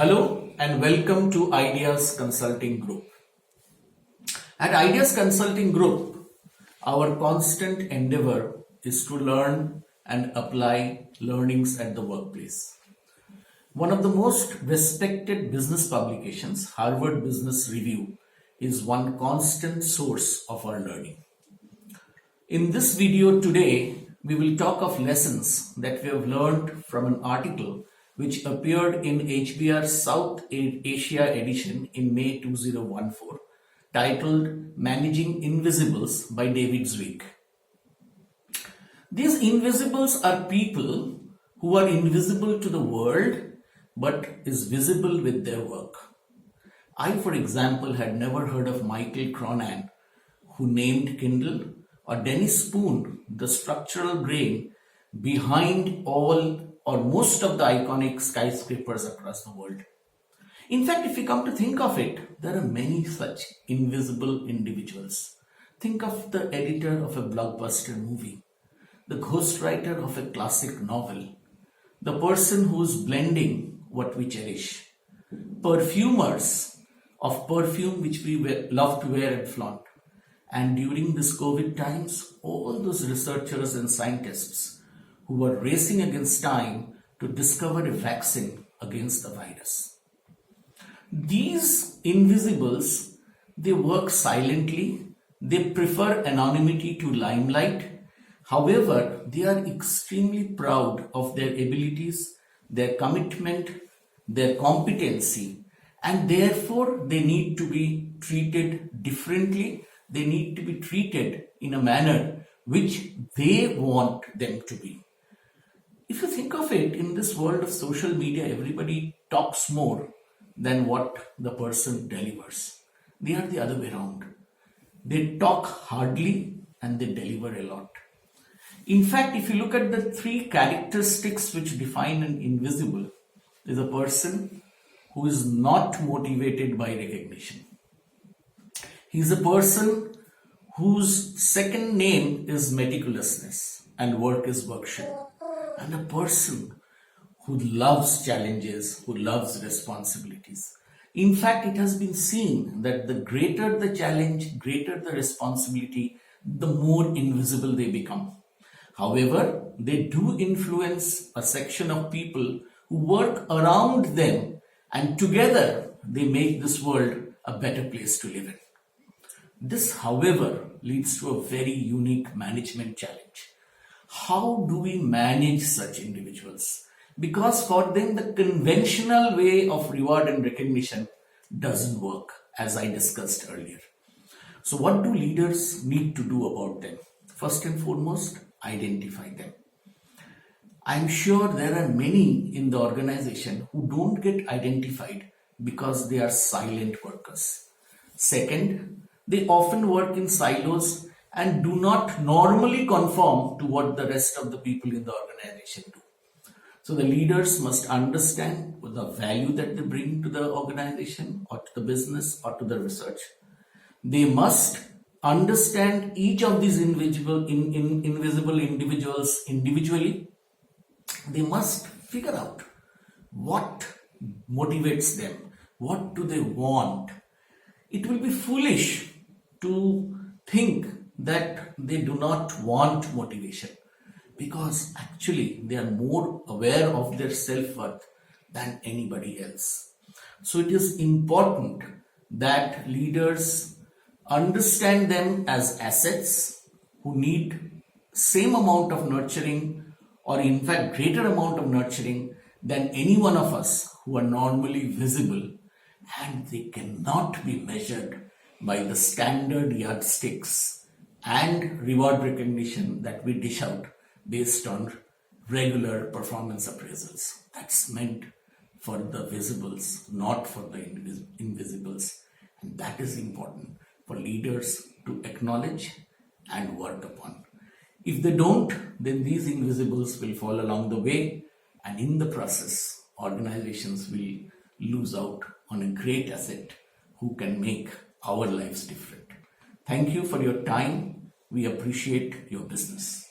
Hello and welcome to Aidias Consulting Group. At Aidias Consulting Group, our constant endeavor is to learn and apply learnings at the workplace. One of the most respected business publications, Harvard Business Review, is one constant source of our learning. In this video today, we will talk of lessons that we have learned from an article which appeared in HBR South Asia edition in May 2014, titled Managing Invisibles by David Zwick. These invisibles are people who are invisible to the world but is visible with their work. I, for example, had never heard of Michael Cronin, who named Kindle, or Dennis Spoon, the structural brain behind all or most of the iconic skyscrapers across the world. In fact, if you come to think of it, there are many such invisible individuals. Think of the editor of a blockbuster movie, the ghostwriter of a classic novel, the person who's blending what we cherish, perfumers of perfume which we love to wear and flaunt. And during this COVID times, all those researchers and scientists who were racing against time to discover a vaccine against the virus. These invisibles, they work silently, they prefer anonymity to limelight. However, they are extremely proud of their abilities, their commitment, their competency, and therefore they need to be treated differently. They need to be treated in a manner which they want them to be. If you think of it, in this world of social media, everybody talks more than what the person delivers. They are the other way around. They talk hardly and they deliver a lot. In fact, if you look at the three characteristics which define an invisible, is a person who is not motivated by recognition. He's a person whose second name is meticulousness and work is workshop. And a person who loves challenges, who loves responsibilities. In fact, it has been seen that the greater the challenge, greater the responsibility, the more invisible they become. However, they do influence a section of people who work around them, and together they make this world a better place to live in. This, however, leads to a very unique management challenge. How do we manage such individuals? Because for them, the conventional way of reward and recognition doesn't work, as I discussed earlier. So what do leaders need to do about them? First and foremost, identify them. I'm sure there are many in the organization who don't get identified because they are silent workers. Second, they often work in silos and do not normally conform to what the rest of the people in the organization do. So the leaders must understand the value that they bring to the organization or to the business or to the research. They must understand each of these invisible individuals individually. They must figure out what motivates them, what do they want. It will be foolish to think that they do not want motivation, because actually they are more aware of their self-worth than anybody else. So it is important that leaders understand them as assets who need same amount of nurturing, or in fact greater amount of nurturing than any one of us who are normally visible, and they cannot be measured by the standard yardsticks and reward recognition that we dish out based on regular performance appraisals. That's meant for the visibles, not for the invisibles. And that is important for leaders to acknowledge and work upon. If they don't, then these invisibles will fall along the way, and in the process, organizations will lose out on a great asset who can make our lives different. Thank you for your time. We appreciate your business.